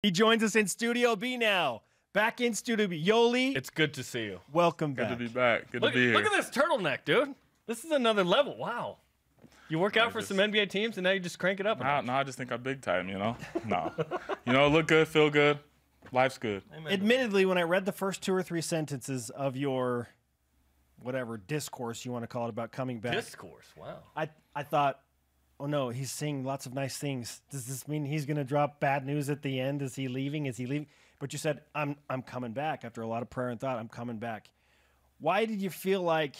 He joins us in Studio B now. Back in Studio B. Yoeli. It's good to see you. Welcome back. Good to be back. Good to be here. Look at this turtleneck, dude. This is another level. Wow. You work out for some NBA teams, and now you just crank it up. No, I just think I'm big time, No. Look good, feel good. Life's good. Amen. Admittedly, when I read the first 2 or 3 sentences of your whatever discourse you want to call it about coming back. Discourse, wow. I thought, oh no, he's saying lots of nice things. Does this mean he's going to drop bad news at the end? Is he leaving? Is he leaving? But you said, I'm coming back. After a lot of prayer and thought, I'm coming back. Why did you feel like,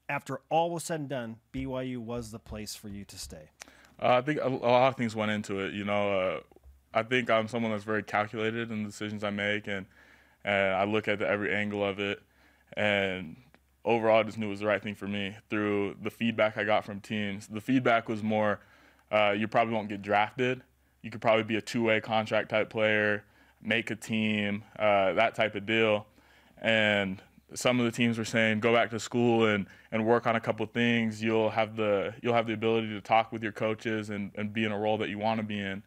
after all was said and done, BYU was the place for you to stay? I think a lot of things went into it. I think I'm someone that's very calculated in the decisions I make, and I look at every angle of it. And overall, I just knew it was the right thing for me through the feedback I got from teams. The feedback was more, you probably won't get drafted. You could probably be a two-way contract type player, make a team, that type of deal. And some of the teams were saying, go back to school and work on a couple of things. You'll have the ability to talk with your coaches and be in a role that you want to be in.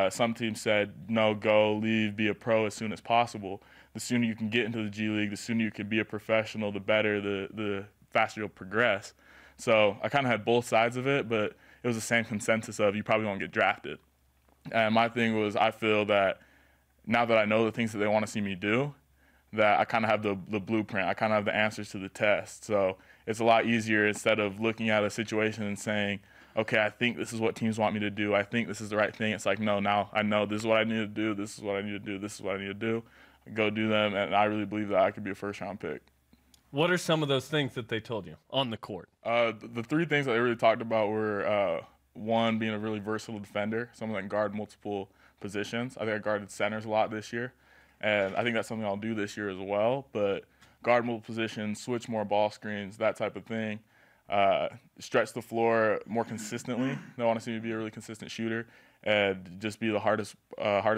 Some teams said, no, go, leave, be a pro as soon as possible. The sooner you can get into the G League, the sooner you can be a professional, the better, the faster you'll progress. So I kind of had both sides of it, but it was the same consensus of you probably won't get drafted. And my thing was, I feel that now that I know the things that they want to see me do, that I kind of have the blueprint. I kind of have the answers to the test. So it's a lot easier instead of looking at a situation and saying, okay, I think this is what teams want me to do. I think this is the right thing. It's like, no, now I know this is what I need to do. This is what I need to do. This is what I need to do. Go do them. And I really believe that I could be a first-round pick. What are some of those things that they told you on the court? The 3 things that they really talked about were, one, being a really versatile defender, someone that can guard multiple positions. I think I guarded centers a lot this year. And I think that's something I'll do this year as well. But guard multiple positions, switch more ball screens, that type of thing. Stretch the floor more consistently. They want to see me be a really consistent shooter and just be the hardest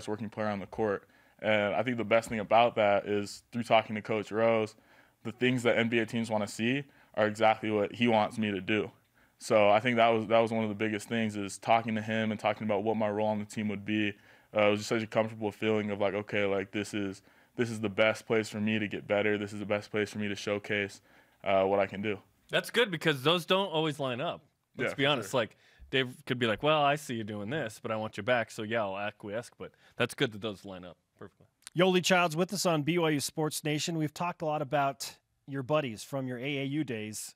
working player on the court. And I think the best thing about that is through talking to Coach Rose, the things that NBA teams want to see are exactly what he wants me to do. So I think that was one of the biggest things is talking to him and talking about what my role on the team would be. It was just such a comfortable feeling of like, okay, like this is the best place for me to get better. This is the best place for me to showcase what I can do. That's good because those don't always line up. Let's be honest. Sure. Like Dave could be like, well, I see you doing this, but I want you back. So yeah, I'll acquiesce. But that's good that those line up perfectly. Yoeli Child's with us on BYU Sports Nation. We've talked a lot about your buddies from your AAU days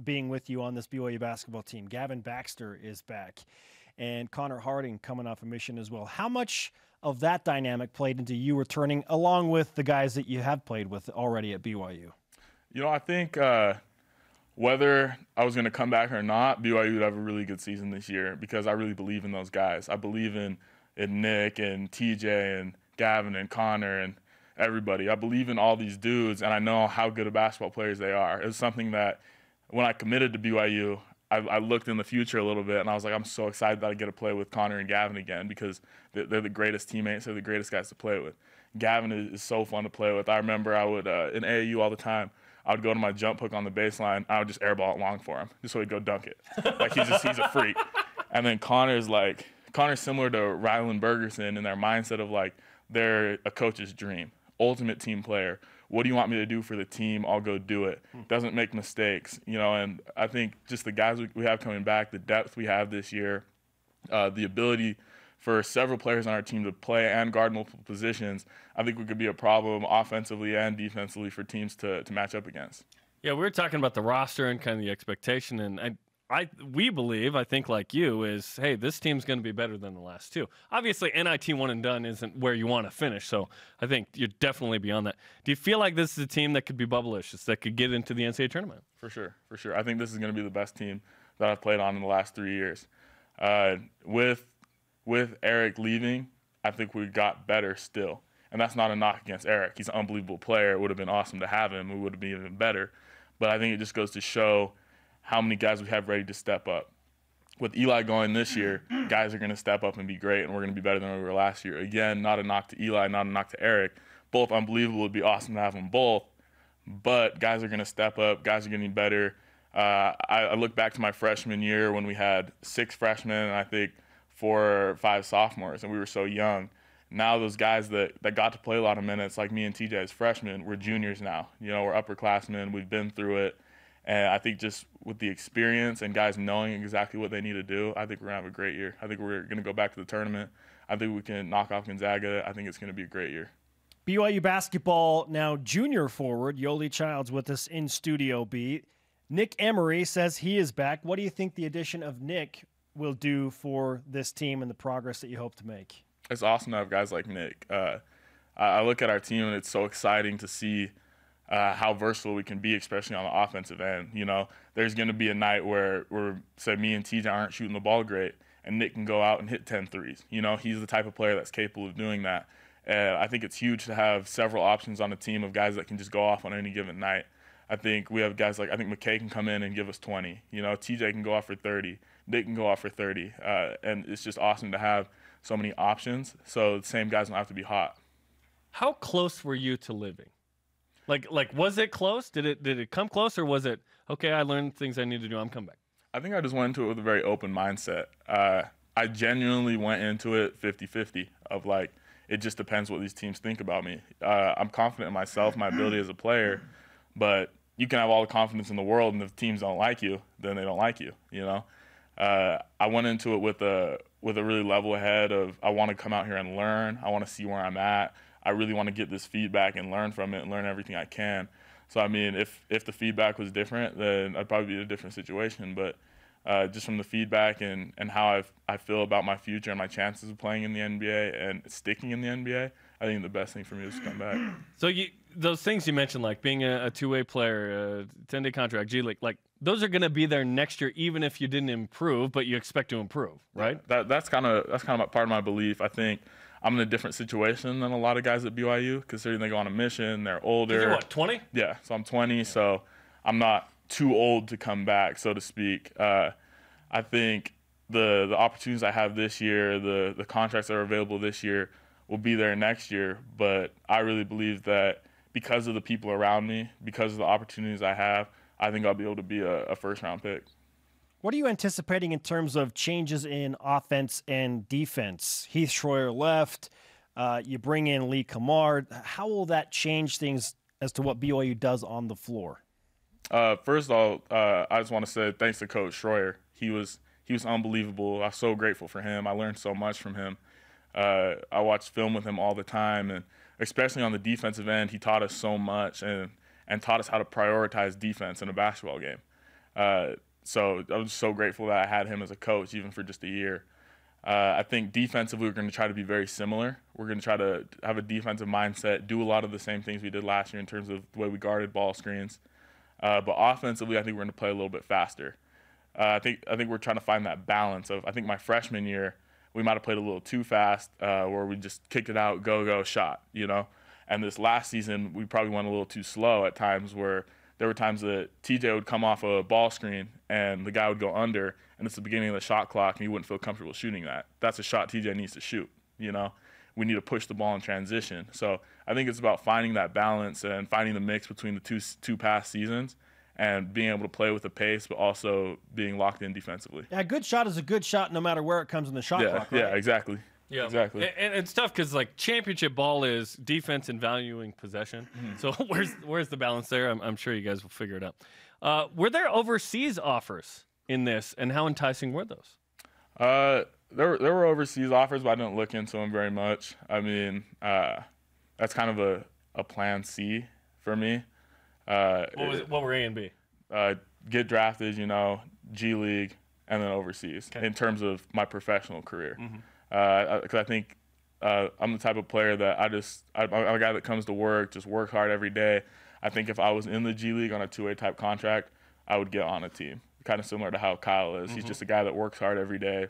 being with you on this BYU basketball team. Gavin Baxter is back, and Connor Harding coming off a mission as well. How much of that dynamic played into you returning along with the guys that you have played with already at BYU? I think whether I was going to come back or not, BYU would have a really good season this year because I really believe in those guys. I believe in Nick and TJ and Gavin and Connor and everybody. I believe in all these dudes, and I know how good of basketball players they are. It was something that when I committed to BYU, I looked in the future a little bit, and I was like, I'm so excited that I get to play with Connor and Gavin again because they're the greatest teammates. They're the greatest guys to play with. Gavin is so fun to play with. I remember I would, in AAU all the time, I would go to my jump hook on the baseline. I would just airball it long for him just so he'd go dunk it. Like he's a freak. And then Connor's similar to Rylan Bergerson in their mindset of like they're a coach's dream, ultimate team player. What do you want me to do for the team? I'll go do it. Doesn't make mistakes, and I think just the guys we have coming back, the depth we have this year, the ability for several players on our team to play and guard multiple positions, I think we could be a problem offensively and defensively for teams to match up against. Yeah, we were talking about the roster and kind of the expectation, and we believe, I think like you, is, hey, this team's going to be better than the last two. Obviously, NIT one and done isn't where you want to finish, so I think you're definitely beyond that. Do you feel like this is a team that could be bubblicious, that could get into the NCAA tournament? For sure. I think this is going to be the best team that I've played on in the last 3 years. With Eric leaving, I think we got better still. And that's not a knock against Eric. He's an unbelievable player. It would have been awesome to have him. We would have been even better. But I think it just goes to show how many guys we have ready to step up. With Eli going this year, guys are going to step up and be great, and we're going to be better than we were last year. Again, not a knock to Eli, not a knock to Eric. Both unbelievable. It would be awesome to have them both. But guys are going to step up. Guys are getting better. I look back to my freshman year when we had 6 freshmen and I think 4 or 5 sophomores, and we were so young. now those guys that got to play a lot of minutes, like me and TJ as freshmen, we're juniors now. You know, we're upperclassmen. We've been through it. And I think just with the experience and guys knowing exactly what they need to do, I think we're going to have a great year. I think we're going to go back to the tournament. I think we can knock off Gonzaga. I think it's going to be a great year. BYU basketball now junior forward, Yoeli Childs with us in Studio B. Nick Emery says he is back. What do you think the addition of Nick will do for this team and the progress that you hope to make? It's awesome to have guys like Nick. I look at our team, and it's so exciting to see how versatile we can be, especially on the offensive end. You know, there's going to be a night where say, me and TJ aren't shooting the ball great, and Nick can go out and hit 10 threes. You know, he's the type of player that's capable of doing that. I think it's huge to have several options on a team of guys that can just go off on any given night. I think we have guys like, I think McKay can come in and give us 20. You know, TJ can go off for 30. Nick can go off for 30. And it's just awesome to have so many options, so the same guys don't have to be hot. How close were you to living? Like was it close? Did it come close, or was it, okay, I learned things I need to do, I'm coming back? I think I just went into it with a very open mindset. I genuinely went into it 50-50 of like, it just depends what these teams think about me. I'm confident in myself, my ability as a player, but you can have all the confidence in the world, and if teams don't like you, then they don't like you, you know? I went into it with a really level head of, I want to come out here and learn. I want to see where I'm at. I really want to get this feedback and learn from it and learn everything I can. So, I mean, if the feedback was different, then I'd probably be in a different situation. But just from the feedback and how I feel about my future and my chances of playing in the NBA and sticking in the NBA, I think the best thing for me is to come back. So those things you mentioned, like being a two-way player, a 10-day contract, G League, like those are going to be there next year, even if you didn't improve, but you expect to improve, right? That's kind of part of my belief. I think I'm in a different situation than a lot of guys at BYU, considering they go on a mission, they're older. You're what, 20? Yeah, so I'm 20, so I'm not too old to come back, so to speak. I think the opportunities I have this year, the contracts that are available this year, will be there next year. But I really believe that because of the people around me, because of the opportunities I have, I think I'll be able to be a first-round pick. What are you anticipating in terms of changes in offense and defense? Heath Schroyer left. You bring in Lee Kamard. How will that change things as to what BYU does on the floor? First of all, I just want to say thanks to Coach Schroyer. He was unbelievable. I'm so grateful for him. I learned so much from him. I watched film with him all the time, and especially on the defensive end, he taught us so much and taught us how to prioritize defense in a basketball game. So I was so grateful that I had him as a coach, even for just a year. I think defensively, we're going to try to be very similar. We're going to try to have a defensive mindset, do a lot of the same things we did last year in terms of the way we guarded ball screens. But offensively, I think we're going to play a little bit faster. I think we're trying to find that balance of, I think my freshman year, we might have played a little too fast, where we just kicked it out, go, shot, you know? And this last season, we probably went a little too slow at times, where there were times that TJ would come off a ball screen and the guy would go under, and it's the beginning of the shot clock, and he wouldn't feel comfortable shooting that. That's a shot TJ needs to shoot, you know? We need to push the ball in transition. So I think it's about finding that balance and finding the mix between the two past seasons and being able to play with the pace, but also being locked in defensively. Yeah, a good shot is a good shot no matter where it comes in the shot clock, right? Yeah, exactly. Yeah, exactly. And it's tough because like championship ball is defense and valuing possession. So where's the balance there? I'm sure you guys will figure it out. Were there overseas offers in this, and how enticing were those? There were overseas offers, but I didn't look into them very much. I mean, that's kind of a plan C for me. What were A and B? Get drafted, you know, G League, and then overseas, okay, in terms of my professional career. Because I think I'm the type of player that I'm a guy that comes to work, just work hard every day. I think if I was in the G League on a two-way type contract, I would get on a team. Kind of similar to how Kyle is. He's just a guy that works hard every day,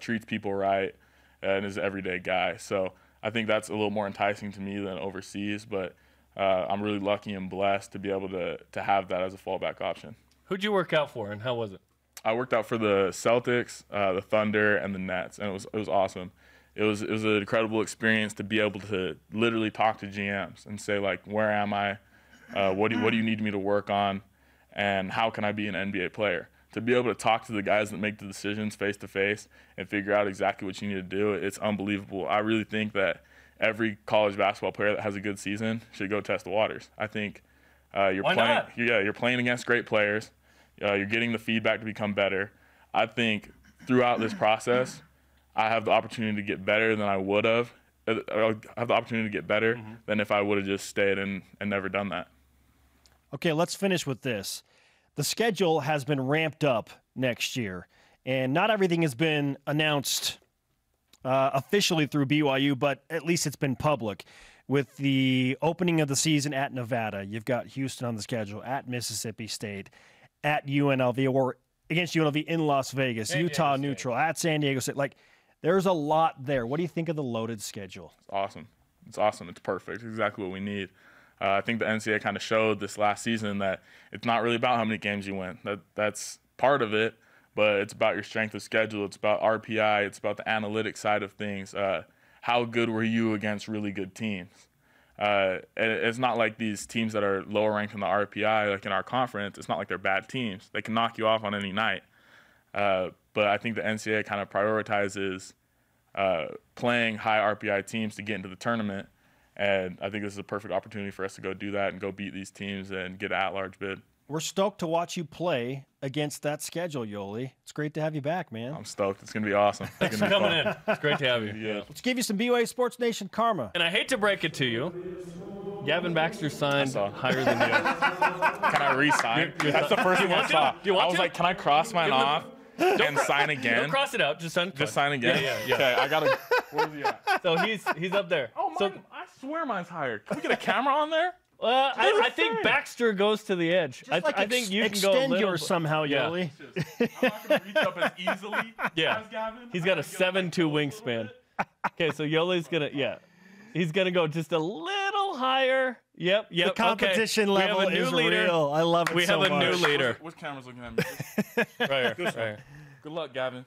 treats people right, and is an everyday guy. So I think that's a little more enticing to me than overseas, but I'm really lucky and blessed to be able to have that as a fallback option. Who'd you work out for, and how was it? I worked out for the Celtics, the Thunder, and the Nets, and it was awesome. It was an incredible experience to be able to literally talk to GMs and say, like, where am I? What do you need me to work on? And how can I be an NBA player? to be able to talk to the guys that make the decisions face to face and figure out exactly what you need to do, it's unbelievable. I really think that every college basketball player that has a good season should go test the waters. I think you're playing against great players. You're getting the feedback to become better. I think throughout this process, I have the opportunity to get better than I would have. I have the opportunity to get better than if I would have just stayed and never done that. Okay, let's finish with this. The schedule has been ramped up next year, and not everything has been announced officially through BYU, but at least it's been public. With the opening of the season at Nevada, you've got Houston on the schedule, at Mississippi State, at UNLV, or against UNLV in Las Vegas, Utah neutral, at San Diego State. Like, there's a lot there. What do you think of the loaded schedule? It's awesome. It's awesome. It's perfect. It's exactly what we need. I think the NCAA kind of showed this last season that it's not really about how many games you win. That's part of it, but it's about your strength of schedule. It's about RPI. It's about the analytic side of things. How good were you against really good teams? And it's not like these teams that are lower ranked in the RPI, like in our conference, it's not like they're bad teams. They can knock you off on any night. But I think the NCAA kind of prioritizes playing high RPI teams to get into the tournament. And I think this is a perfect opportunity for us to go do that and go beat these teams and get an at-large bid. We're stoked to watch you play against that schedule, Yoeli. It's great to have you back, man. I'm stoked. It's going to be awesome. Thanks for coming in. It's great to have you. Yeah. Let's give you some BYU Sports Nation karma. And I hate to break it to you, Gavin Baxter signed higher than you. Can I re-sign? That's the first thing I saw. I was like, can I cross mine off and sign again? Don't cross it out. Just sign. Just sign again? Yeah. Okay, I got to. Where's he at? So he's up there. Oh, mine, I swear mine's higher. Can we get a camera on there? I think Baxter goes to the edge. I think you can go extend yours somehow, Yeah. Yoeli. I'm not going to reach up as easily as Gavin. He's got a 7'2" wingspan. Okay, so Yoeli's going to, he's going to go just a little higher. Yep. The competition level is real. I love it We so have a much. new leader. Which camera's looking at me? Right here. Good luck, Gavin.